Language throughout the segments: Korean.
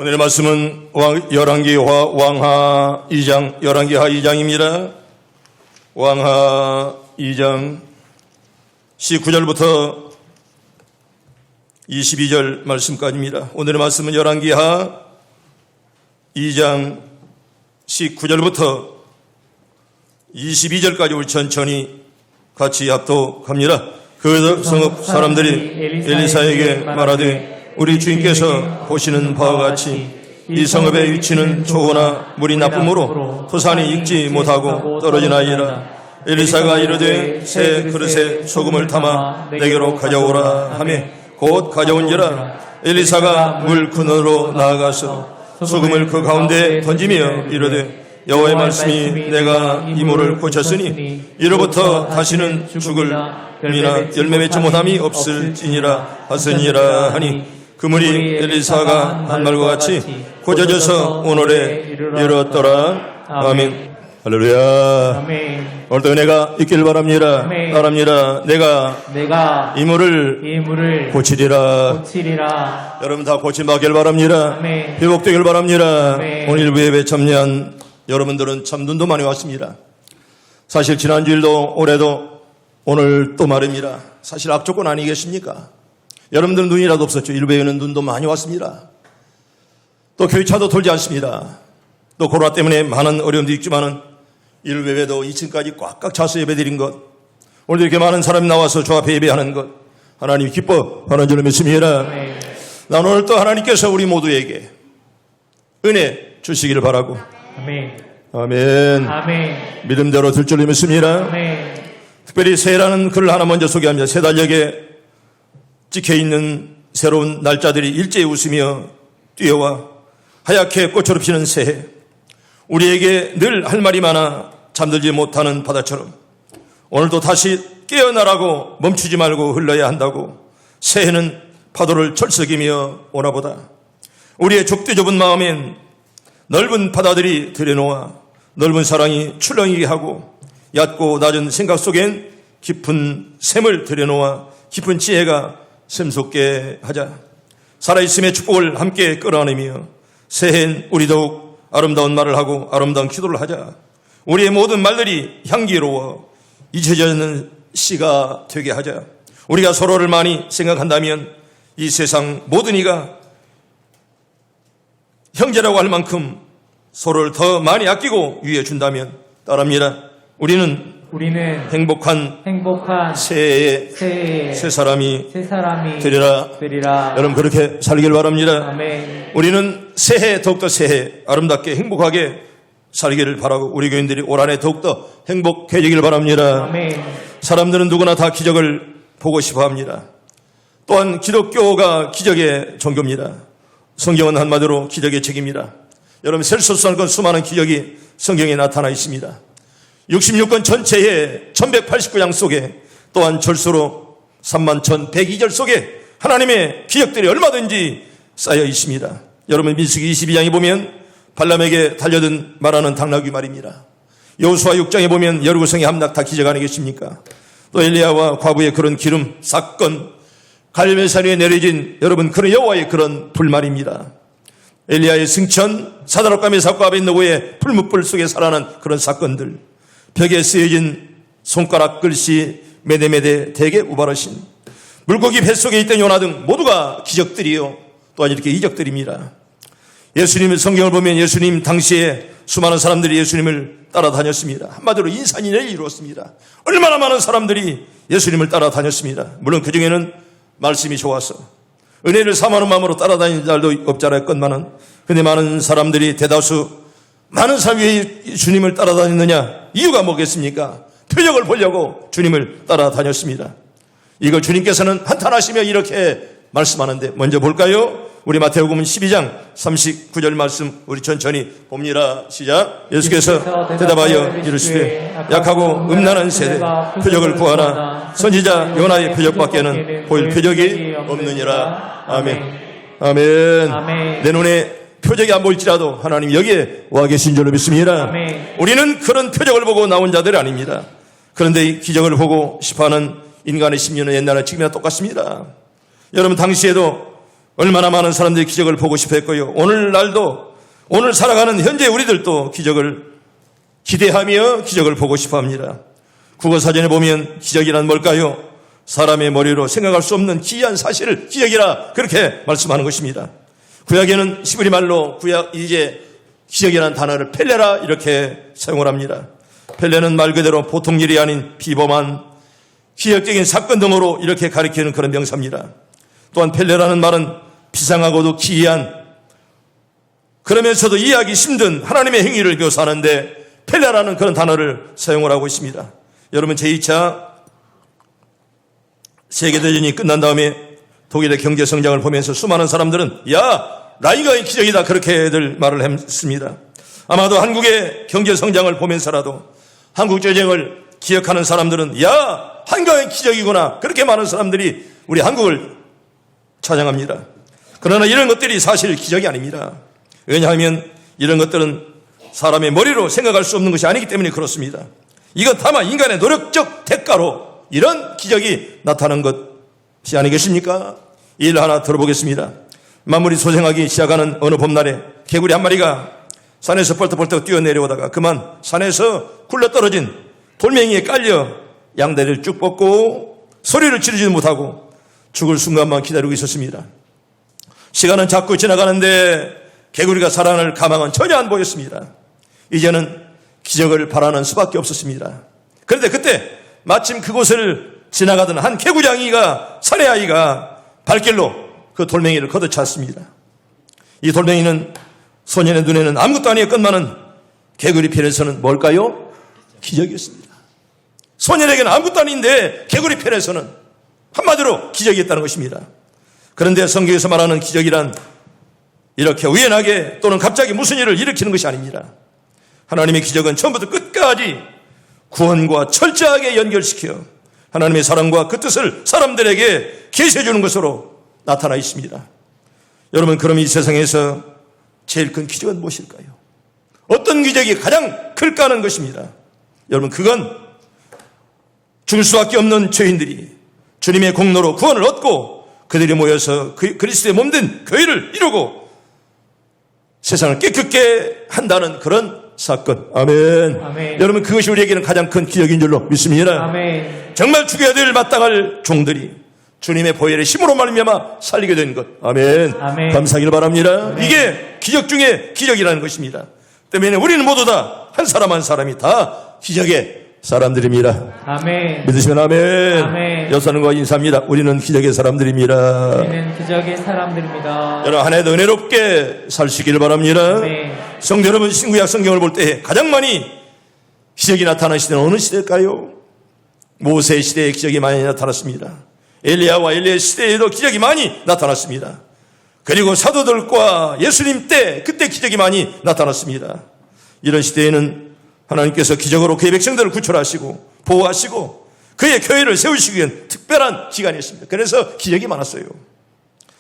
오늘의 말씀은 열왕기하 왕하 2장, 열왕기하 2장입니다. 왕하 2장 19절부터 22절 말씀까지입니다. 오늘의 말씀은 열왕기하 2장 19절부터 22절까지 우리 천천히 같이 합독합니다. 그 성읍 사람들이 엘리사에게 말하되 우리 주인께서 보시는 바와 같이 이 성읍의 위치는 초고나 물이 나쁨으로 토산이 익지 못하고 떨어지나이다. 엘리사가 이르되 새 그릇에 소금을 담아 내게로 가져오라 하며 곧 가져온지라. 엘리사가 물 근원으로 나아가서 소금을 그 가운데 던지며 이르되 여호와의 말씀이 내가 이 물을 고쳤으니 이로부터 다시는 죽을 이나 열매 맺지 못함이 없을지니라 하시니라 하니 그 물이 엘리사가 한 말과 같이 고쳐져서 오늘에 이르렀더라. 아멘. 할렐루야. 아멘. 오늘도 은혜가 있길 바랍니다. 아멘. 바랍니다. 내가 이 물을 고치리라. 여러분 다 고침받길 바랍니다. 아멘. 회복되길 바랍니다. 아멘. 오늘 일부 예배 참여한 여러분들은 참 눈도 많이 왔습니다. 사실 지난주일도 올해도 오늘 또 말입니다. 사실 악조건 아니겠습니까? 여러분들은 눈이라도 없었죠. 일부에는 눈도 많이 왔습니다. 또 교회차도 돌지 않습니다. 또 코로나 때문에 많은 어려움도 있지만은 일부 예배도 2층까지 꽉꽉 차서 예배드린 것, 오늘도 이렇게 많은 사람이 나와서 주 앞에 예배하는 것, 하나님 기뻐하는 줄로 믿습니다. 난 오늘 또 하나님께서 우리 모두에게 은혜 주시기를 바라고. 아멘. 아멘. 아멘. 믿음대로 들 줄로 믿습니다. 아멘. 특별히 새해라는 글을 하나 먼저 소개합니다. 새 달력에 찍혀있는 새로운 날짜들이 일제히 웃으며 뛰어와 하얗게 꽃으로 피는 새해, 우리에게 늘 할 말이 많아 잠들지 못하는 바다처럼 오늘도 다시 깨어나라고 멈추지 말고 흘러야 한다고. 새해는 파도를 철썩이며 오나보다. 우리의 좁디 좁은 마음엔 넓은 바다들이 들여놓아 넓은 사랑이 출렁이게 하고 얕고 낮은 생각 속엔 깊은 샘을 들여놓아 깊은 지혜가 샘솟게 하자. 살아있음의 축복을 함께 끌어안으며 새해엔 우리 더욱 아름다운 말을 하고 아름다운 기도를 하자. 우리의 모든 말들이 향기로워 잊혀져 있는 시가 되게 하자. 우리가 서로를 많이 생각한다면 이 세상 모든 이가 형제라고 할 만큼 서로를 더 많이 아끼고 위해 준다면 따릅니다. 우리는 행복한 새해에 새 사람이 되리라. 여러분 그렇게 살길 바랍니다. 아멘. 우리는 새해 더욱더 새해 아름답게 행복하게 살기를 바라고 우리 교인들이 올 한해 더욱더 행복해지길 바랍니다. 아멘. 사람들은 누구나 다 기적을 보고 싶어합니다. 또한 기독교가 기적의 종교입니다. 성경은 한마디로 기적의 책입니다. 여러분 셀 수 없는 수많은 기적이 성경에 나타나 있습니다. 66권 전체의 1189장 속에 또한 절수로 31,102절 속에 하나님의 기적들이 얼마든지 쌓여 있습니다. 여러분 민수기 22장에 보면 발람에게 달려든 말하는 당나귀 말입니다. 여호수아 6장에 보면 여리고성의 함락 다 기적 아니겠습니까? 또 엘리야와 과부의 그런 기름 사건, 갈멜산 위에 내려진 여러분 그런 여호와의 그런 불말입니다. 엘리야의 승천, 사드락과 메삭과 아벳느고의 풀무불 속에 살아난 그런 사건들, 벽에 쓰여진 손가락 글씨 메데메데 대게 우바르신, 물고기 뱃속에 있던 요나 등 모두가 기적들이요 또한 이렇게 이적들입니다. 예수님의 성경을 보면 예수님 당시에 수많은 사람들이 예수님을 따라다녔습니다. 한마디로 인산인해를 이루었습니다. 얼마나 많은 사람들이 예수님을 따라다녔습니다. 물론 그 중에는 말씀이 좋아서 은혜를 사모하는 마음으로 따라다니는 자도 없지 않았건만은, 근데 많은 사람들이 대다수 많은 사람이 왜 주님을 따라다녔느냐? 이유가 뭐겠습니까? 표적을 보려고 주님을 따라다녔습니다. 이걸 주님께서는 한탄하시며 이렇게 말씀하는데 먼저 볼까요? 우리 마태복음 12장 39절 말씀 우리 천천히 봅니다. 시작. 예수께서 대답하여 이르시되 약하고 음란한 세대 표적을 구하나 선지자 요나의 표적밖에는 보일 표적이 없느니라. 아멘. 아멘. 내 눈에 표적이 안 보일지라도 하나님 여기에 와 계신 줄로 믿습니다. 아멘. 우리는 그런 표적을 보고 나온 자들이 아닙니다. 그런데 이 기적을 보고 싶어하는 인간의 심리는 옛날에 지금이나 똑같습니다. 여러분 당시에도 얼마나 많은 사람들이 기적을 보고 싶어 했고요. 오늘날도 오늘 살아가는 현재 우리들도 기적을 기대하며 기적을 보고 싶어 합니다. 국어사전에 보면 기적이란 뭘까요? 사람의 머리로 생각할 수 없는 기이한 사실을 기적이라 그렇게 말씀하는 것입니다. 구약에는 히브리 말로 이제 기적이라는 단어를 펠레라 이렇게 사용을 합니다. 펠레는 말 그대로 보통 일이 아닌 비범한 기적적인 사건 등으로 이렇게 가리키는 그런 명사입니다. 또한 펠레라는 말은 비상하고도 기이한 그러면서도 이해하기 힘든 하나님의 행위를 묘사하는데 펠레라는 그런 단어를 사용을 하고 있습니다. 여러분 제2차 세계대전이 끝난 다음에 독일의 경제 성장을 보면서 수많은 사람들은 야 라이가의 기적이다 그렇게들 말을 했습니다. 아마도 한국의 경제 성장을 보면서라도 한국전쟁을 기억하는 사람들은 야 한국의 기적이구나 그렇게 많은 사람들이 우리 한국을 찬양합니다. 그러나 이런 것들이 사실 기적이 아닙니다. 왜냐하면 이런 것들은 사람의 머리로 생각할 수 없는 것이 아니기 때문에 그렇습니다. 이건 다만 인간의 노력적 대가로 이런 기적이 나타나는 것이 아니겠습니까? 일 하나 들어보겠습니다. 만물이 소생하기 시작하는 어느 봄날에 개구리 한 마리가 산에서 벌떡벌떡 뛰어내려오다가 그만 산에서 굴러떨어진 돌멩이에 깔려 양다리를 쭉 뻗고 소리를 지르지 못하고 죽을 순간만 기다리고 있었습니다. 시간은 자꾸 지나가는데 개구리가 살아날 가망은 전혀 안 보였습니다. 이제는 기적을 바라는 수밖에 없었습니다. 그런데 그때 마침 그곳을 지나가던 한 개구장이가 사내아이가 발길로 그 돌멩이를 걷어찼습니다. 이 돌멩이는 소년의 눈에는 아무것도 아니었건만은 개구리 편에서는 뭘까요? 기적이었습니다. 소년에게는 아무것도 아닌데 개구리 편에서는 한마디로 기적이었다는 것입니다. 그런데 성경에서 말하는 기적이란 이렇게 우연하게 또는 갑자기 무슨 일을 일으키는 것이 아닙니다. 하나님의 기적은 처음부터 끝까지 구원과 철저하게 연결시켜 하나님의 사랑과 그 뜻을 사람들에게 계시해 주는 것으로 나타나 있습니다. 여러분 그럼 이 세상에서 제일 큰 기적은 무엇일까요? 어떤 기적이 가장 클까 하는 것입니다. 여러분 그건 죽을 수밖에 없는 죄인들이 주님의 공로로 구원을 얻고 그들이 모여서 그리스도의 몸된 교회를 이루고 세상을 깨끗게 한다는 그런 사건. 아멘. 아멘. 여러분 그것이 우리에게는 가장 큰 기적인 줄로 믿습니다. 아멘. 정말 죽여야 될 마땅할 종들이 주님의 보혈의 힘으로 말미암아 살리게 된 것. 아멘. 아멘. 감사하길 바랍니다. 아멘. 이게 기적 중에 기적이라는 것입니다. 때문에 우리는 모두 다 한 사람 한 사람이 다 기적의 사람들입니다. 아멘. 믿으시면 아멘. 아멘. 여사님과 인사합니다. 우리는 기적의 사람들입니다. 우리는 기적의 사람들입니다. 여러분 한 해도 은혜롭게 살시길 바랍니다. 아멘. 성도 여러분 신구약 성경을 볼 때 가장 많이 기적이 나타난 시대는 어느 시대일까요? 모세 시대에 기적이 많이 나타났습니다. 엘리야와 엘리야 시대에도 기적이 많이 나타났습니다. 그리고 사도들과 예수님 때 그때 기적이 많이 나타났습니다. 이런 시대에는 하나님께서 기적으로 그의 백성들을 구출하시고 보호하시고 그의 교회를 세우시기 위한 특별한 기간이었습니다. 그래서 기적이 많았어요.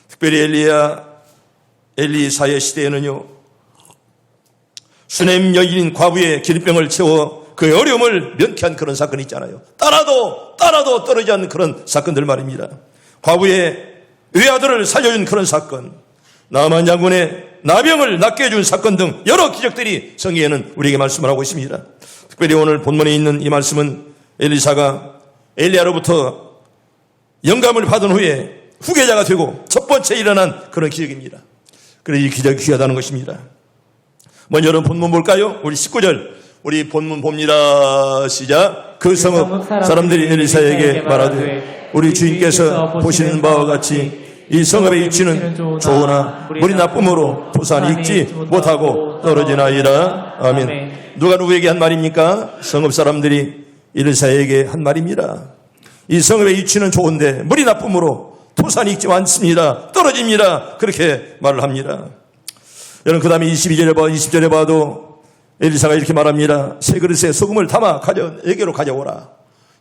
특별히 엘리사의 시대에는요, 수냄 여인인 과부의 기름병을 채워 그의 어려움을 면케한 그런 사건이 있잖아요. 따라도 떨어지지 않는 그런 사건들 말입니다. 과부의 외아들을 살려준 그런 사건, 나만 장군의 나병을 낫게 해준 사건 등 여러 기적들이 성경에는 우리에게 말씀을 하고 있습니다. 특별히 오늘 본문에 있는 이 말씀은 엘리사가 엘리야로부터 영감을 받은 후에 후계자가 되고 첫 번째 일어난 그런 기적입니다. 그래서 이 기적이 귀하다는 것입니다. 먼저 여러분 본문 볼까요? 우리 19절 우리 본문 봅니다. 시작. 그 성읍 사람들이 엘리사에게 말하되 우리 주인께서 보시는 바와 같이 이 성읍의 위치는 좋으나 물이 나쁨으로 토산이 익지 못하고 떨어지나이다. 아멘. 누가 누구에게 한 말입니까? 성읍 사람들이 엘리사에게 한 말입니다. 이 성읍의 위치는 좋은데 물이 나쁨으로 토산이 익지 않습니다. 떨어집니다. 그렇게 말을 합니다. 여러분 그 다음에 20절에 봐도 엘리사가 이렇게 말합니다. 세 그릇에 소금을 담아 내게로 가져오라.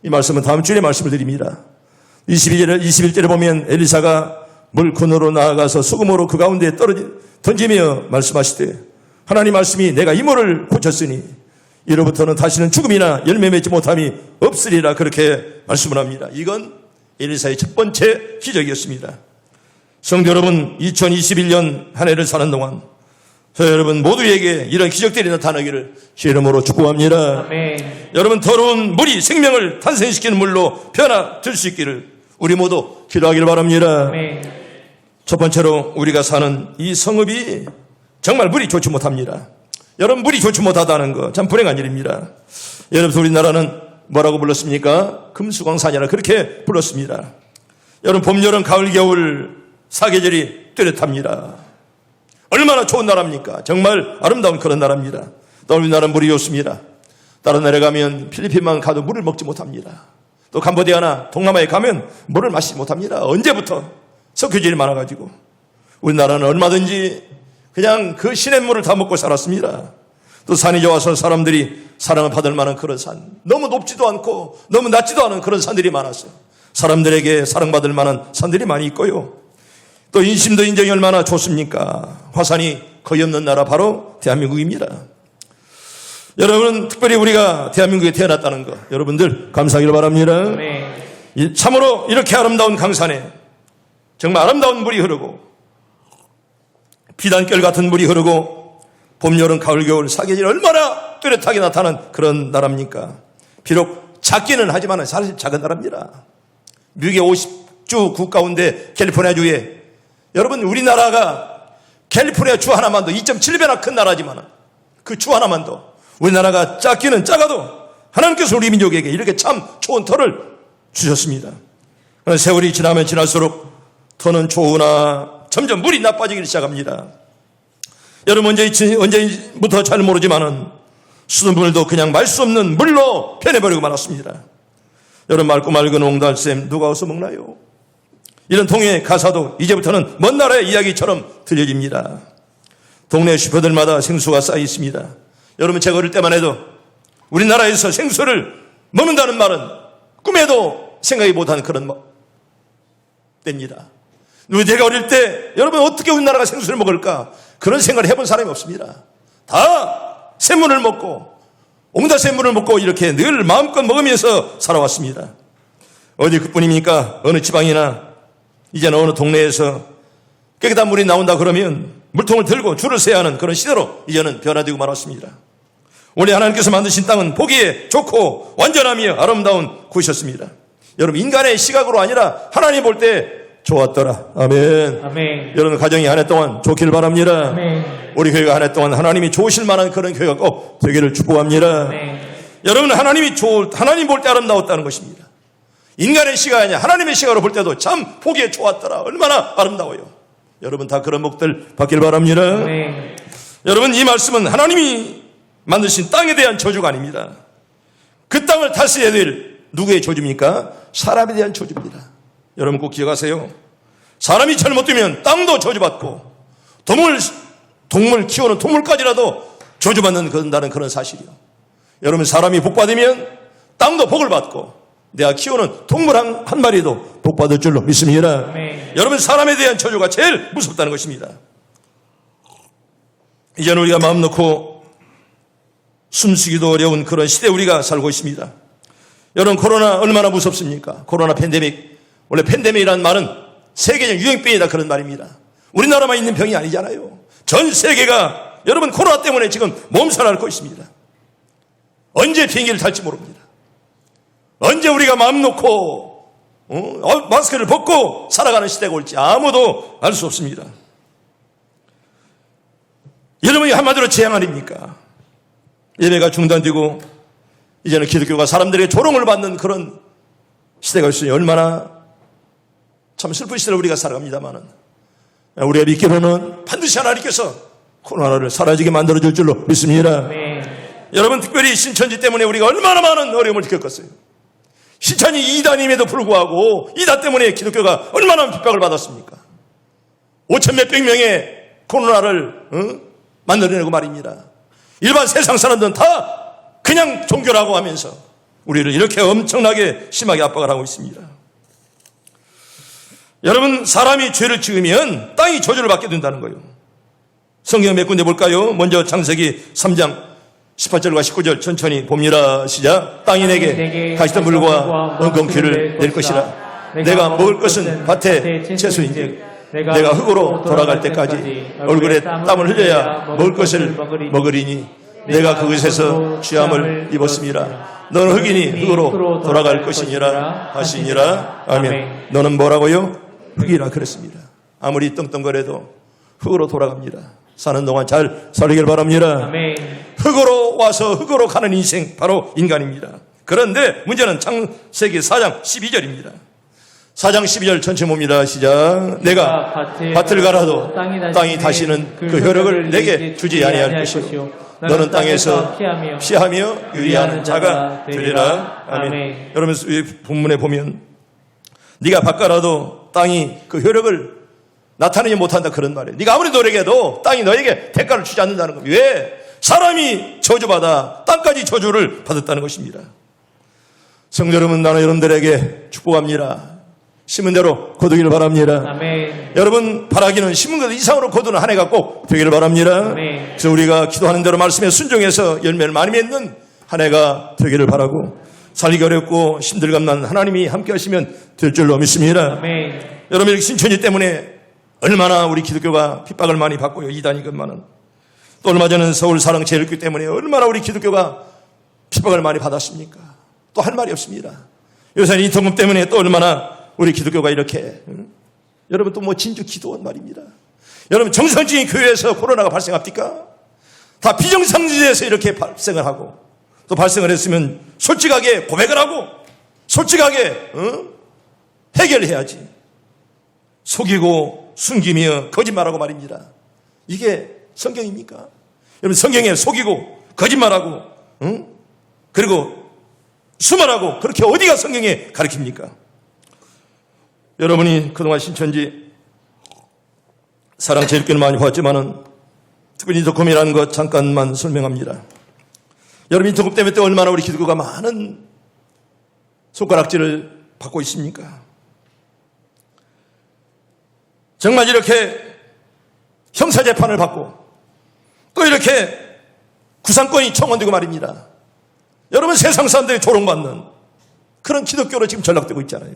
이 말씀은 다음 주에 말씀을 드립니다. 21절에 보면 엘리사가 물건으로 나아가서 소금으로 그 가운데 던지며 말씀하시되 하나님 말씀이 내가 이모를 고쳤으니 이로부터는 다시는 죽음이나 열매 맺지 못함이 없으리라 그렇게 말씀을 합니다. 이건 엘리사의 첫 번째 기적이었습니다. 성도 여러분, 2021년 한 해를 사는 동안 저 여러분 모두에게 이런 기적들이 나타나기를 주의 이름으로 축복합니다. 아멘. 여러분, 더러운 물이 생명을 탄생시키는 물로 변화될 수 있기를 우리 모두 기도하기를 바랍니다. 아멘. 첫 번째로 우리가 사는 이 성읍이 정말 물이 좋지 못합니다. 여러분, 물이 좋지 못하다는 거 참 불행한 일입니다. 여러분, 우리나라는 뭐라고 불렀습니까? 금수강산이라 그렇게 불렀습니다. 여러분, 봄, 여름, 가을, 겨울 사계절이 뚜렷합니다. 얼마나 좋은 나라입니까? 정말 아름다운 그런 나라입니다. 또 우리나라는 물이 좋습니다. 다른 나라에 가면 필리핀만 가도 물을 먹지 못합니다. 또 캄보디아나 동남아에 가면 물을 마시지 못합니다. 언제부터? 석유질이 많아가지고. 우리나라는 얼마든지 그냥 그 시냇물을 다 먹고 살았습니다. 또 산이 좋아서 사람들이 사랑을 받을 만한 그런 산, 너무 높지도 않고 너무 낮지도 않은 그런 산들이 많았어요. 사람들에게 사랑받을 만한 산들이 많이 있고요. 또 인심도 인정이 얼마나 좋습니까? 화산이 거의 없는 나라 바로 대한민국입니다. 여러분, 특별히 우리가 대한민국에 태어났다는 거 여러분들 감사하기를 바랍니다. 아멘. 참으로 이렇게 아름다운 강산에 정말 아름다운 물이 흐르고 비단결 같은 물이 흐르고 봄, 여름, 가을, 겨울 사계절이 얼마나 뚜렷하게 나타나는 그런 나라입니까? 비록 작기는 하지만 사실 작은 나라입니다. 미국의 50주 국 가운데 캘리포니아주에 여러분, 우리나라가 캘리포니아 주 하나만도 2.7배나 큰 나라지만 그 주 하나만도 우리나라가 작기는 작아도 하나님께서 우리 민족에게 이렇게 참 좋은 터를 주셨습니다. 그러나 세월이 지나면 지날수록 터는 좋으나 점점 물이 나빠지기 시작합니다. 여러분, 언제부터 잘 모르지만은 수돗물도 그냥 말 수 없는 물로 변해버리고 말았습니다. 여러분, 맑고 맑은 옹달샘 누가 어서 먹나요? 이런 동요의 가사도 이제부터는 먼 나라의 이야기처럼 들려집니다. 동네 슈퍼들마다 생수가 쌓여 있습니다. 여러분, 제가 어릴 때만 해도 우리나라에서 생수를 먹는다는 말은 꿈에도 생각이 못하는 그런 때입니다. 제가 어릴 때 여러분 어떻게 우리나라가 생수를 먹을까 그런 생각을 해본 사람이 없습니다. 다 샘물을 먹고 옹달샘물을 먹고 이렇게 늘 마음껏 먹으면서 살아왔습니다. 어디 그뿐입니까? 어느 지방이나 이제는 어느 동네에서 깨끗한 물이 나온다 그러면 물통을 들고 줄을 서야 하는 그런 시대로 이제는 변화되고 말았습니다. 원래 하나님께서 만드신 땅은 보기에 좋고 완전하며 아름다운 곳이었습니다. 여러분, 인간의 시각으로 아니라 하나님 볼 때 좋았더라. 아멘. 아멘. 여러분, 가정이 한 해 동안 좋기를 바랍니다. 아멘. 우리 교회가 한 해 동안 하나님이 좋으실 만한 그런 교회가 꼭 되기를 축복합니다. 아멘. 여러분, 하나님 볼 때 아름다웠다는 것입니다. 인간의 시각이 아니라 하나님의 시각으로 볼 때도 참 보기에 좋았더라. 얼마나 아름다워요. 여러분, 다 그런 복들 받길 바랍니다. 아멘. 여러분, 이 말씀은 하나님이 만드신 땅에 대한 저주가 아닙니다. 그 땅을 다스려야 될 누구의 저주입니까? 사람에 대한 저주입니다. 여러분, 꼭 기억하세요. 사람이 잘못되면 땅도 저주받고 동물 키우는 동물까지라도 저주받는다는 그런 사실이요. 여러분, 사람이 복받으면 땅도 복을 받고 내가 키우는 동물 한 마리도 복받을 줄로 믿습니다. 아멘. 여러분, 사람에 대한 저주가 제일 무섭다는 것입니다. 이제는 우리가 마음 놓고 숨쉬기도 어려운 그런 시대에 우리가 살고 있습니다. 여러분, 코로나 얼마나 무섭습니까? 코로나 팬데믹. 원래 팬데믹이라는 말은 세계적 유행병이다 그런 말입니다. 우리나라만 있는 병이 아니잖아요. 전 세계가 여러분 코로나 때문에 지금 몸살 앓고 있습니다. 언제 비행기를 탈지 모릅니다. 언제 우리가 마음 놓고 마스크를 벗고 살아가는 시대가 올지 아무도 알 수 없습니다. 여러분이 한마디로 재앙 아닙니까? 예배가 중단되고 이제는 기독교가 사람들에게 조롱을 받는 그런 시대가 있으니 얼마나 참 슬픈 시대를 우리가 살아갑니다만은 우리가 믿기로는 반드시 하나님께서 코로나를 사라지게 만들어줄 줄로 믿습니다. 아멘. 여러분, 특별히 신천지 때문에 우리가 얼마나 많은 어려움을 겪었어요. 신천지 이단임에도 불구하고 이단 때문에 기독교가 얼마나 핍박을 받았습니까? 5천 몇백 명의 코로나를 만들어내고 말입니다. 일반 세상 사람들은 다 그냥 종교라고 하면서 우리를 이렇게 엄청나게 심하게 압박을 하고 있습니다. 여러분, 사람이 죄를 지으면 땅이 저주를 받게 된다는 거예요. 성경 몇 군데 볼까요? 먼저 창세기 3장 18절과 19절 천천히 봅니다. 시작. 땅이 내게 가시던 물과 엉겅퀴를 낼 것이라. 내가 먹을 것은 밭의 채소인즉 내가 흙으로 돌아갈 때까지 얼굴에 땀을 흘려야 먹을 것을 먹으리니 내가 그것에서 취함을 입었습니다. 너는 흙이니 흙으로 돌아갈 것이니라 하시니라. 아멘. 너는 뭐라고요? 흙이라 그랬습니다. 아무리 떵떵거려도 흙으로 돌아갑니다. 사는 동안 잘 살기를 바랍니다. 아멘. 흙으로 와서 흙으로 가는 인생 바로 인간입니다. 그런데 문제는 창세기 4장 12절입니다. 4장 12절 전체 봅니다. 시작. 내가 밭을 갈아도 땅이 다시는 그 효력을 내게 주지 아니할 것이요 너는 땅에서 피하며 유리하는 자가 되리라. 아멘. 여러분 이 본문에 보면 네가 밭 갈아도 땅이 그 효력을 나타내지 못한다 그런 말이에요. 네가 아무리 노력해도 땅이 너에게 대가를 주지 않는다는 겁니다. 왜? 사람이 저주받아 땅까지 저주를 받았다는 것입니다. 성도 여러분, 나는 여러분들에게 축복합니다. 심은 대로 거두기를 바랍니다. 아멘. 여러분 바라기는 심은 것 이상으로 거두는 한 해가 꼭 되기를 바랍니다. 아멘. 그래서 우리가 기도하는 대로 말씀에 순종해서 열매를 많이 맺는 한 해가 되기를 바라고 살기 어렵고 힘들감난 하나님이 함께 하시면 될 줄로 믿습니다. 아멘. 여러분 이렇게 신천지 때문에 얼마나 우리 기독교가 핍박을 많이 받고요. 이단이 것만은. 또 얼마 전에 서울 사랑제일교회 때문에 얼마나 우리 기독교가 핍박을 많이 받았습니까? 또 할 말이 없습니다. 요새 인터넷 때문에 또 얼마나 우리 기독교가 이렇게 여러분 또 뭐 진주 기도원 말입니다. 여러분 정상적인 교회에서 코로나가 발생합니까? 다 비정상지에서 이렇게 발생을 하고 또 발생을 했으면 솔직하게 고백을 하고 솔직하게 해결해야지. 속이고 숨기며 거짓말하고 말입니다. 이게 성경입니까? 여러분 성경에 속이고 거짓말하고 그리고 수말하고 그렇게 어디가 성경에 가르칩니까? 여러분이 그동안 신천지 사랑제일교회를 많이 봤지만은 특별히 인터콤이라는 것 잠깐만 설명합니다. 여러분 인터콤 때문에 또 얼마나 우리 기독교가 많은 손가락질을 받고 있습니까? 정말 이렇게 형사재판을 받고 또 이렇게 구상권이 청원되고 말입니다. 여러분 세상 사람들이 조롱받는 그런 기독교로 지금 전락되고 있잖아요.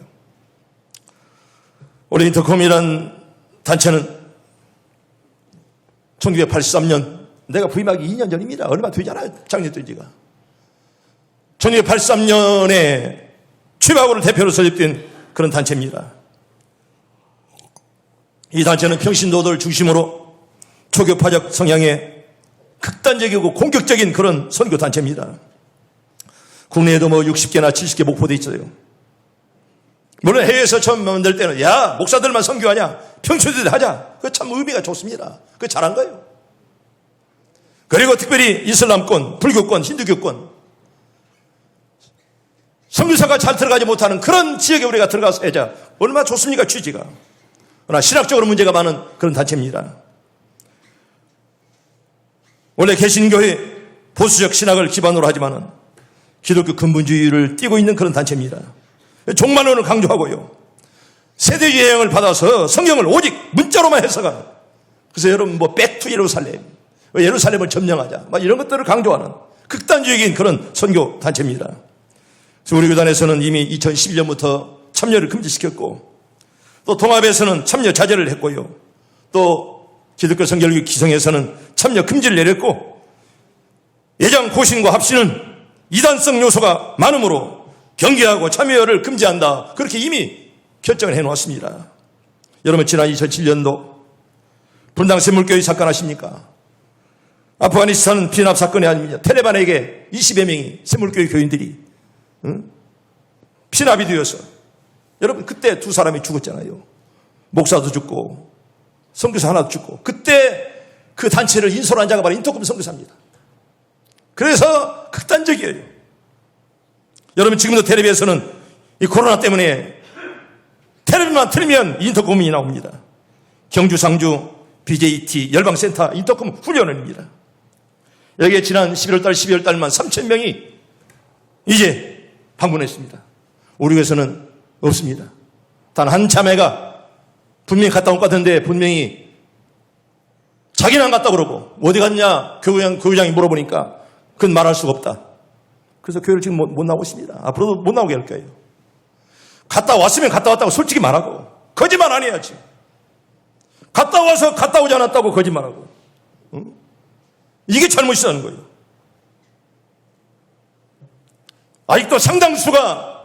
우리 인터콤이란 단체는 1983년 내가 부임하기 2년 전입니다. 얼마 되지 않아요. 작년 된 지가. 1983년에 취박으로 대표로 설립된 그런 단체입니다. 이 단체는 평신도들 중심으로 초교파적 성향의 극단적이고 공격적인 그런 선교 단체입니다. 국내에도 뭐 60개나 70개 목포돼 있어요. 물론 해외에서 처음 만들 때는 야 목사들만 선교하냐 평신도들 하자. 그거 참 의미가 좋습니다. 그거 잘한 거예요. 그리고 특별히 이슬람권, 불교권, 힌두교권 선교사가 잘 들어가지 못하는 그런 지역에 우리가 들어가서 해자. 얼마나 좋습니까 취지가. 그러나 신학적으로 문제가 많은 그런 단체입니다. 원래 개신교회 보수적 신학을 기반으로 하지만은 기독교 근본주의를 띠고 있는 그런 단체입니다. 종말론을 강조하고요. 세대주의 영향을 받아서 성경을 오직 문자로만 해석하는. 그래서 여러분 뭐 백투 예루살렘, 예루살렘을 점령하자, 막 이런 것들을 강조하는 극단주의적인 그런 선교 단체입니다. 그래서 우리 교단에서는 이미 2011년부터 참여를 금지시켰고, 또 통합에서는 참여 자제를 했고요. 또 기독교 성결교 기성에서는 참여 금지를 내렸고, 예장 고신과 합신은 이단성 요소가 많으므로 경계하고 참여를 금지한다. 그렇게 이미 결정을 해놓았습니다. 여러분 지난 2007년도 분당 샘물교회 사건 아십니까? 아프가니스탄 피난합 사건이 아닙니다. 텔레반에게 20여 명이 샘물교회 교인들이 피납이 되어서 여러분 그때 두 사람이 죽었잖아요. 목사도 죽고 선교사 하나도 죽고 그때 그 단체를 인솔한 자가 바로 인터콤 선교사입니다. 그래서 극단적이에요. 여러분 지금도 텔레비에서는 이 코로나 때문에 텔레비만 틀면 인터콤이 나옵니다. 경주, 상주, BJT, 열방센터, 인터콤 훈련원입니다. 여기에 지난 11월달, 12월달만 3,000명이 이제 방문했습니다. 우리 교회에서는 없습니다. 단 한 자매가 분명히 갔다 온 것 같은데 분명히 자기는 안 갔다 그러고 어디 갔냐 교회장이 물어보니까 그건 말할 수가 없다. 그래서 교회를 지금 못 나오고 있습니다. 앞으로도 못 나오게 할 거예요. 갔다 왔으면 갔다 왔다고 솔직히 말하고 거짓말 안 해야지. 갔다 와서 갔다 오지 않았다고 거짓말하고. 이게 잘못이라는 거예요. 아직도 상당수가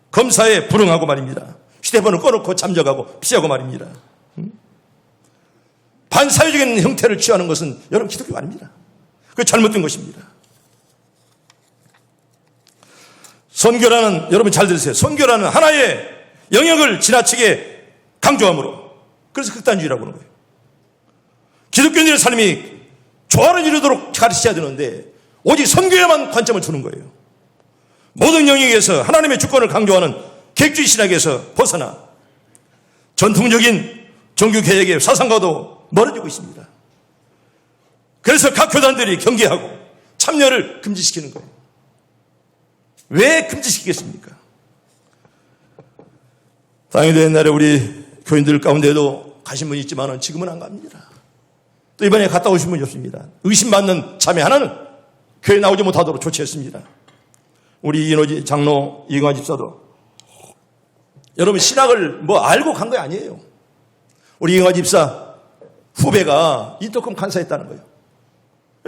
검사에 불응하고 말입니다. 휴대폰을 꺼놓고 잠적하고 피하고 말입니다. 반사회적인 형태를 취하는 것은 여러분 기독교가 아닙니다. 그게 잘못된 것입니다. 선교라는, 여러분 잘 들으세요. 선교라는 하나의 영역을 지나치게 강조함으로, 그래서 극단주의라고 하는 거예요. 기독교인들의 삶이 조화를 이루도록 가르쳐야 되는데 오직 선교에만 관점을 두는 거예요. 모든 영역에서 하나님의 주권을 강조하는 계획주의 신학에서 벗어나 전통적인 종교개혁의 사상과도 멀어지고 있습니다. 그래서 각 교단들이 경계하고 참여를 금지시키는 거예요. 왜 금지시키겠습니까? 당연히 옛날에 우리 교인들 가운데도 가신 분이 있지만 지금은 안 갑니다. 또 이번에 갔다 오신 분이 없습니다. 의심받는 자매 하나는 교회에 나오지 못하도록 조치했습니다. 우리 이인호지 장로 이광화 집사도 여러분 신학을 뭐 알고 간 거 아니에요. 우리 이광화 집사 후배가 인터컴 간사했다는 거예요.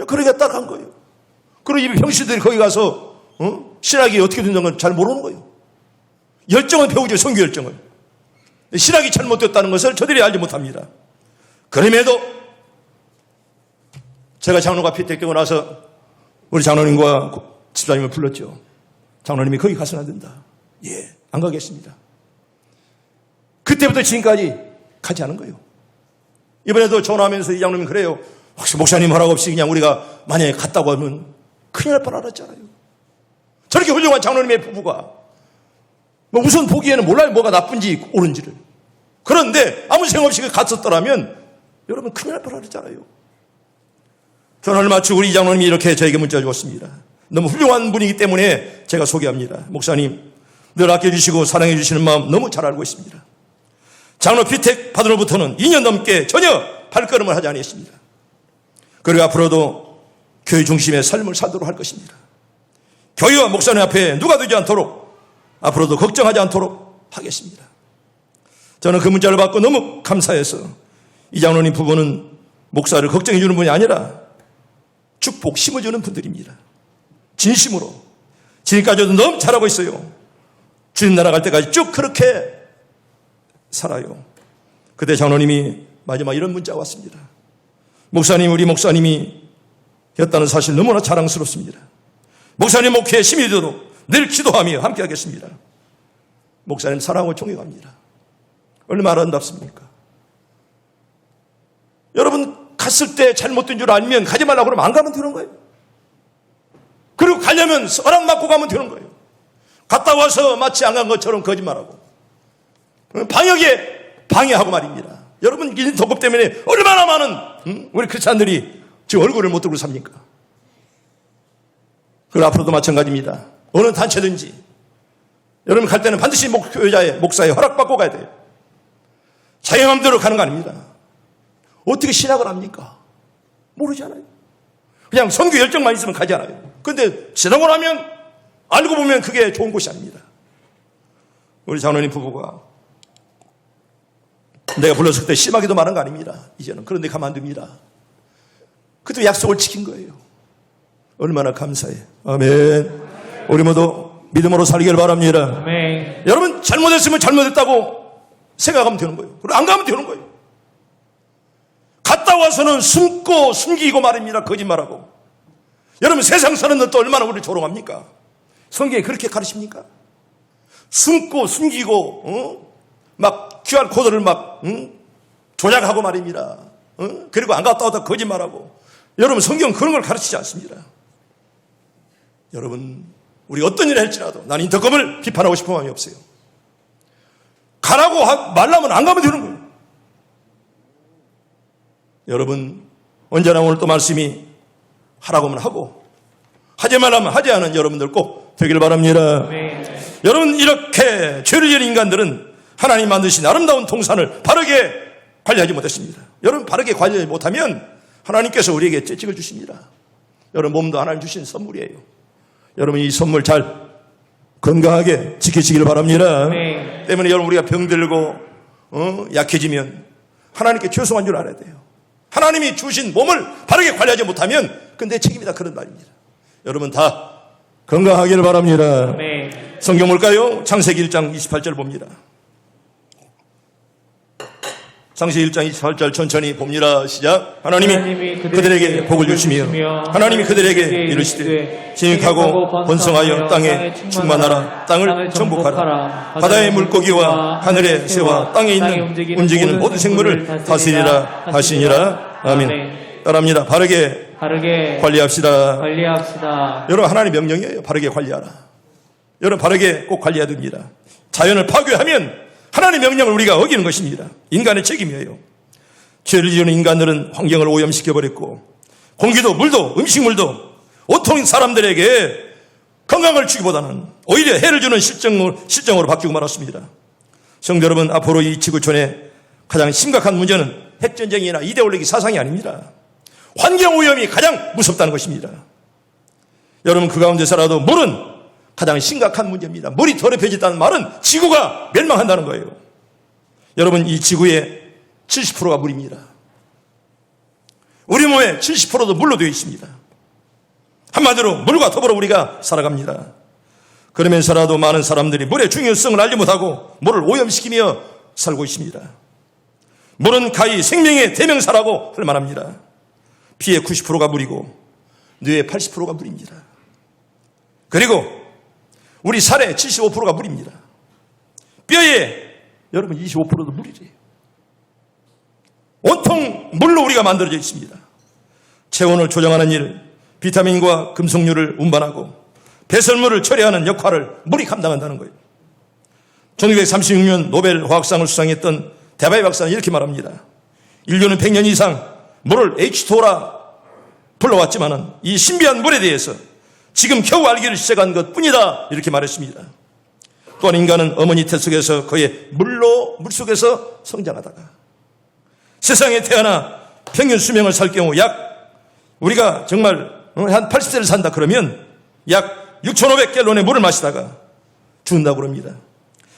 그러니까 따라간 거예요. 그리고 이 병신들이 거기 가서 신학이 어떻게 된다는 걸 잘 모르는 거예요. 열정을 배우죠. 선교 열정을. 신학이 잘못됐다는 것을 저들이 알지 못합니다. 그럼에도 제가 장로가 피택되고 나서 우리 장로님과 집사님을 불렀죠. 장로님이 거기 가서는 안 된다. 예, 안 가겠습니다. 그때부터 지금까지 가지 않은 거예요. 이번에도 전화하면서 이 장로님이 그래요. 혹시 목사님 허락 없이 그냥 우리가 만약에 갔다고 하면 큰일 날 뻔 알았잖아요. 저렇게 훌륭한 장로님의 부부가 뭐 우선 보기에는 몰라요. 뭐가 나쁜지 옳은지를. 그런데 아무 생각 없이 갔었더라면 여러분 큰일 날 뻔 알았잖아요. 전화를 마치고 우리 장로님이 이렇게 저에게 문자 주었습니다. 너무 훌륭한 분이기 때문에 제가 소개합니다. 목사님, 늘 아껴주시고 사랑해주시는 마음 너무 잘 알고 있습니다. 장로 피택 받은 후부터는 2년 넘게 전혀 발걸음을 하지 않았습니다. 그리고 앞으로도 교회 중심의 삶을 살도록 할 것입니다. 교회와 목사님 앞에 누가 되지 않도록 앞으로도 걱정하지 않도록 하겠습니다. 저는 그 문자를 받고 너무 감사해서 이 장로님 부부는 목사를 걱정해 주는 분이 아니라 축복 심어주는 분들입니다. 진심으로. 지금까지도 너무 잘하고 있어요. 주님 나라 갈 때까지 쭉 그렇게 살아요. 그때 장로님이 마지막 이런 문자가 왔습니다. 목사님, 우리 목사님이 였다는 사실 너무나 자랑스럽습니다. 목사님 목회에 힘이 되도록 늘 기도하며 함께 하겠습니다. 목사님 사랑하고 존경합니다. 얼마나 아름답습니까? 여러분 갔을 때 잘못된 줄 알면 가지 말라고 그러면 안 가면 되는 거예요. 그리고 가려면 허락 받고 가면 되는 거예요. 갔다 와서 마치 안 간 것처럼 거짓말하고 방역에 방해하고 말입니다. 여러분 이 도급 때문에 얼마나 많은 우리 크리스찬들이 지금 얼굴을 못 들고 삽니까? 그리고 앞으로도 마찬가지입니다. 어느 단체든지 여러분 갈 때는 반드시 목사의 허락받고 가야 돼요. 자기 마음대로 가는 거 아닙니다. 어떻게 신학을 합니까? 모르잖아요. 그냥 선교 열정만 있으면 가잖아요. 그런데 지나고 나면 알고 보면 그게 좋은 곳이 아닙니다. 우리 장로님 부부가 내가 불렀을 때 심하게도 말한 거 아닙니다. 이제는. 그런데 가만 안 둡니다. 그때 약속을 지킨 거예요. 얼마나 감사해요. 아멘. 우리 모두 믿음으로 살기를 바랍니다. 아멘. 여러분 잘못했으면 잘못했다고 생각하면 되는 거예요. 그리고 안 가면 되는 거예요. 갔다 와서는 숨고 숨기고 말입니다. 거짓말하고. 여러분 세상 사는 것도 얼마나 우리를 조롱합니까? 성경에 그렇게 가르칩니까? 숨고 숨기고 막 QR코드를 막 조작하고 말입니다. 그리고 안 갔다 왔다 거짓말하고. 여러분 성경은 그런 걸 가르치지 않습니다. 여러분 우리 어떤 일을 할지라도 나는 인터컴을 비판하고 싶은 마음이 없어요. 가라고 말라면 안 가면 되는 거예요. 여러분 언제나 오늘 또 말씀이 하라고 하면 하고 하지 말라면 하지 않은 여러분들 꼭 되길 바랍니다. 여러분 이렇게 죄를 지은 인간들은 하나님 만드신 아름다운 동산을 바르게 관리하지 못했습니다. 여러분 바르게 관리하지 못하면 하나님께서 우리에게 채찍을 주십니다. 여러분 몸도 하나님 주신 선물이에요. 여러분 이 선물 잘 건강하게 지키시길 바랍니다. 때문에 여러분 우리가 병들고 약해지면 하나님께 죄송한 줄 알아야 돼요. 하나님이 주신 몸을 바르게 관리하지 못하면 그건 내 책임이다, 그런 말입니다. 여러분 다 건강하기를 바랍니다. 아멘. 성경 볼까요? 창세기 1장 28절 봅니다. 창세기 1장 28절 천천히 봅니다. 시작. 하나님이 그들에게 복을 주시며 하나님이 그들에게 이르시되 진익하고 번성하여 땅에 충만하라. 땅을 정복하라. 바다의 물고기와 하늘의 새와 땅에 있는 움직이는 모든 생물을 다스리라 하시니라. 아멘. 따라합니다. 바르게 관리합시다. 여러분 하나님의 명령이에요. 바르게 관리하라. 여러분 바르게 꼭 관리해야 됩니다. 자연을 파괴하면 하나님의 명령을 우리가 어기는 것입니다. 인간의 책임이에요. 죄를 지은 인간들은 환경을 오염시켜버렸고 공기도 물도 음식물도 온통 사람들에게 건강을 주기보다는 오히려 해를 주는 실정으로 바뀌고 말았습니다. 성도 여러분, 앞으로 이 지구촌의 가장 심각한 문제는 핵전쟁이나 이데올로기 사상이 아닙니다. 환경오염이 가장 무섭다는 것입니다. 여러분 그 가운데서라도 물은 가장 심각한 문제입니다. 물이 더럽혀졌다는 말은 지구가 멸망한다는 거예요. 여러분 이 지구의 70%가 물입니다. 우리 몸의 70%도 물로 되어 있습니다. 한마디로 물과 더불어 우리가 살아갑니다. 그러면서라도 많은 사람들이 물의 중요성을 알지 못하고 물을 오염시키며 살고 있습니다. 물은 가히 생명의 대명사라고 할 만합니다. 피의 90%가 물이고 뇌의 80%가 물입니다. 그리고 우리 살의 75%가 물입니다. 뼈에 여러분 25%도 물이래요. 온통 물로 우리가 만들어져 있습니다. 체온을 조정하는 일, 비타민과 금속류를 운반하고 배설물을 처리하는 역할을 물이 감당한다는 거예요. 1936년 노벨 화학상을 수상했던 데바이 박사는 이렇게 말합니다. 인류는 100년 이상 물을 H2O라 불러왔지만 이 신비한 물에 대해서 지금 겨우 알기를 시작한 것 뿐이다, 이렇게 말했습니다. 또한 인간은 어머니 태 속에서 그의 물속에서 성장하다가 세상에 태어나 평균 수명을 살 경우 우리가 정말 한 80세를 산다 그러면 약 6,500갤론의 물을 마시다가 죽는다고 그럽니다.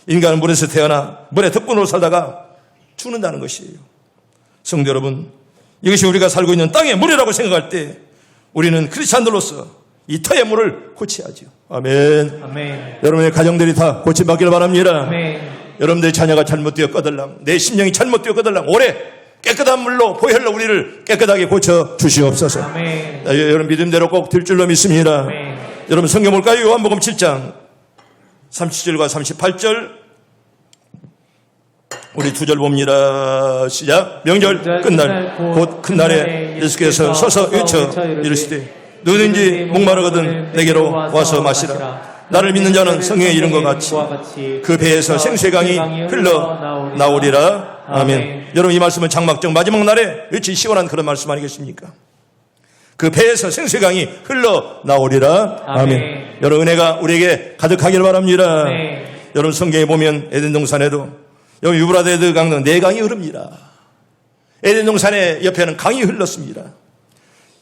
인간은 물에서 태어나 물의 덕분으로 살다가 죽는다는 것이에요. 성도 여러분, 이것이 우리가 살고 있는 땅의 물이라고 생각할 때 우리는 크리스찬들로서 이 터의 물을 고쳐야죠. 아멘. 아멘. 여러분의 가정들이 다 고침받기를 바랍니다. 아멘. 여러분들의 자녀가 잘못되어 꺼들랑, 내 심령이 잘못되어 꺼들랑 올해 깨끗한 물로 보혈로 우리를 깨끗하게 고쳐 주시옵소서. 아멘. 여러분 믿음대로 꼭 될 줄로 믿습니다. 아멘. 여러분 성경 볼까요? 요한복음 7장 37절과 38절 우리 2절 봅니다. 시작. 명절 끝날 곧 큰 날에 예수께서 서서 외쳐 이르시되 누구든지 목마르거든 내게로 와서 마시라. 나를 믿는 자는 성경에 이른 것 같이 그 배에서 생수의 강이 흘러 나오리라. 아멘. 여러분 이 말씀은 장막정 마지막 날에 어찌 시원한 그런 말씀 아니겠습니까? 그 배에서 생수의 강이 흘러 나오리라. 아멘. 여러분 은혜가 우리에게 가득하기를 바랍니다. 아멘. 여러분 성경에 보면 에덴 동산에도 여기 유브라데드 강등 4강이 흐릅니다. 에덴 동산의 옆에는 강이 흘렀습니다.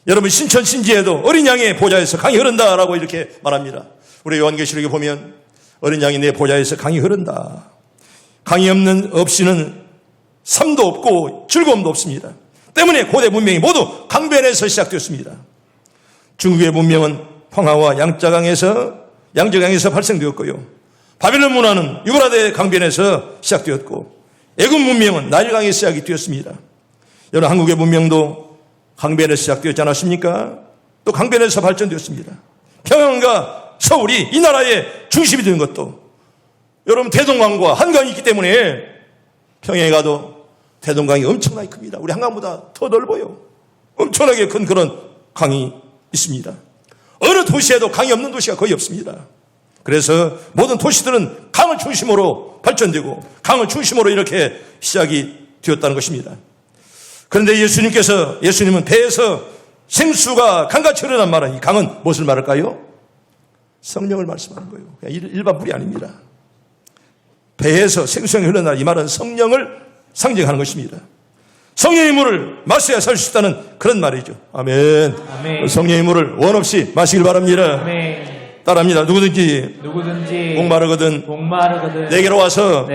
여러분 신천 신지에도 어린 양의 보좌에서 강이 흐른다라고 이렇게 말합니다. 우리 요한계시록에 보면 어린 양이 내 보좌에서 강이 흐른다. 강이 없이는 삶도 없고 즐거움도 없습니다. 때문에 고대 문명이 모두 강변에서 시작되었습니다. 중국의 문명은 황하와 양저강에서 발생되었고요. 바벨론 문화는 유브라데 강변에서 시작되었고 애굽 문명은 나일강에서 시작이 되었습니다. 여러분 한국의 문명도 강변에서 시작되었지 않았습니까? 또 강변에서 발전되었습니다. 평양과 서울이 이 나라의 중심이 되는 것도 여러분 대동강과 한강이 있기 때문에 평양에 가도 대동강이 엄청나게 큽니다. 우리 한강보다 더 넓어요. 엄청나게 큰 그런 강이 있습니다. 어느 도시에도 강이 없는 도시가 거의 없습니다. 그래서 모든 도시들은 강을 중심으로 발전되고 강을 중심으로 이렇게 시작이 되었다는 것입니다. 그런데 예수님은 배에서 생수가 강같이 흐르는 말은 이 강은 무엇을 말할까요? 성령을 말씀하는 거예요. 일반 물이 아닙니다. 배에서 생수가 흘러나는 이 말은 성령을 상징하는 것입니다. 성령의 물을 마셔야 살 수 있다는 그런 말이죠. 아멘. 아멘. 성령의 물을 원 없이 마시길 바랍니다. 아멘. 따라합니다. 누구든지 누구든지 목마르거든 내게로 와서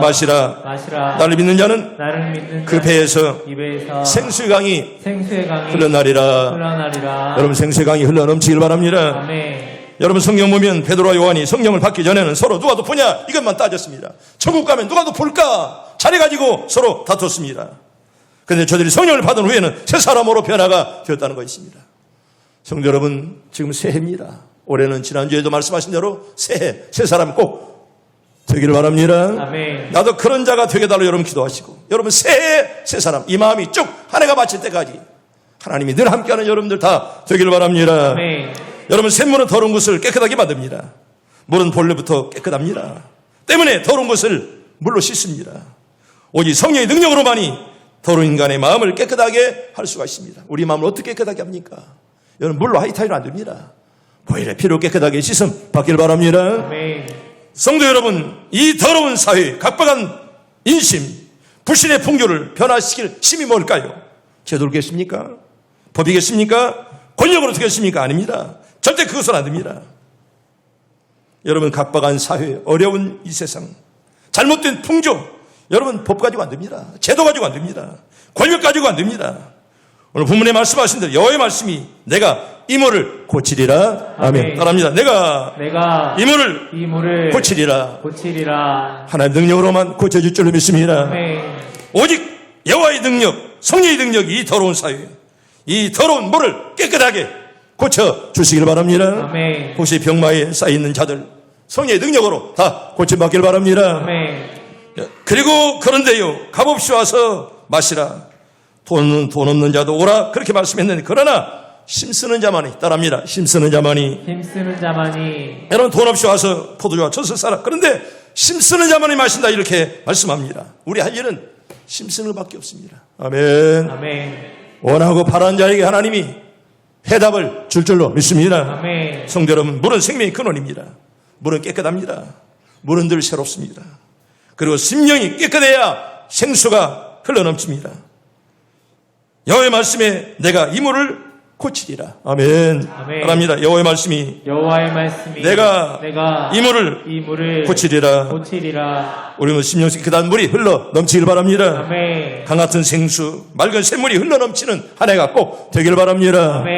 마시라. 나를 믿는 자는 나를 믿는 그 배에서 입에서 생수의 강이 생수의 강이 흘러나리라. 여러분 생수의 강이 흘러넘치길 바랍니다. 아멘. 여러분 성경 보면 베드로와 요한이 성령을 받기 전에는 서로 누가 더 보냐 이것만 따졌습니다. 천국 가면 누가 더 볼까 잘해가지고 서로 다퉜습니다. 그런데 저들이 성령을 받은 후에는 새 사람으로 변화가 되었다는 것입니다. 성도 여러분, 지금 새해입니다. 올해는 지난주에도 말씀하신 대로 새해, 새 사람 꼭 되기를 바랍니다. 아멘. 나도 그런 자가 되게 달라고 여러분 기도하시고, 여러분 새해, 새 사람, 이 마음이 쭉 한 해가 마칠 때까지 하나님이 늘 함께하는 여러분들 다 되기를 바랍니다. 아멘. 여러분 샘물은 더러운 것을 깨끗하게 만듭니다. 물은 본래부터 깨끗합니다. 때문에 더러운 것을 물로 씻습니다. 오직 성령의 능력으로만이 더러운 인간의 마음을 깨끗하게 할 수가 있습니다. 우리 마음을 어떻게 깨끗하게 합니까? 여러분 물로 하이타이로 안 됩니다. 보일에 피로 깨끗하게 씻음 받길 바랍니다. 아멘. 성도 여러분, 이 더러운 사회, 각박한 인심, 불신의 풍조를 변화시킬 힘이 뭘까요? 제도겠습니까? 법이겠습니까? 권력으로 되겠습니까? 아닙니다. 절대 그것은 안 됩니다. 여러분 각박한 사회, 어려운 이 세상, 잘못된 풍조, 여러분 법 가지고 안 됩니다. 제도 가지고 안 됩니다. 권력 가지고 안 됩니다. 오늘 본문에 말씀하신 대로 여호와의 말씀이 내가 이 물을 고치리라. 아멘. 따라합니다. 내가 이 물을 고치리라. 하나님의 능력으로만 고쳐줄 줄로 믿습니다. 아멘. 오직 여호와의 능력, 성령의 능력이 이 더러운 사회, 이 더러운 물을 깨끗하게 고쳐주시길 바랍니다. 아멘. 혹시 병마에 쌓여있는 자들 성령의 능력으로 다 고침받길 바랍니다. 아멘. 그리고 그런데요, 값없이 와서 마시라. 돈 없는 자도 오라 그렇게 말씀했는데, 그러나 힘쓰는 자만이, 따라합니다. 힘쓰는 자만이 여러분 돈 없이 와서 포도주와 젖을 사라. 그런데 힘쓰는 자만이 마신다 이렇게 말씀합니다. 우리 할 일은 힘쓰는 것밖에 없습니다. 아멘. 아멘. 원하고 바라는 자에게 하나님이 해답을 줄 줄로 믿습니다. 아멘. 성도 여러분, 물은 생명의 근원입니다. 물은 깨끗합니다. 물은 늘 새롭습니다. 그리고 심령이 깨끗해야 생수가 흘러넘칩니다. 여호와의 말씀에 내가 이 물을 고치리라. 아멘. 아멘. 바랍니다. 여호와의 말씀이 내가 이 물을 고치리라. 우리는 심령 깨끗한 물이 흘러 넘치길 바랍니다. 아멘. 강 같은 생수, 맑은 샘물이 흘러 넘치는 한 해가 꼭 되길 바랍니다. 아멘.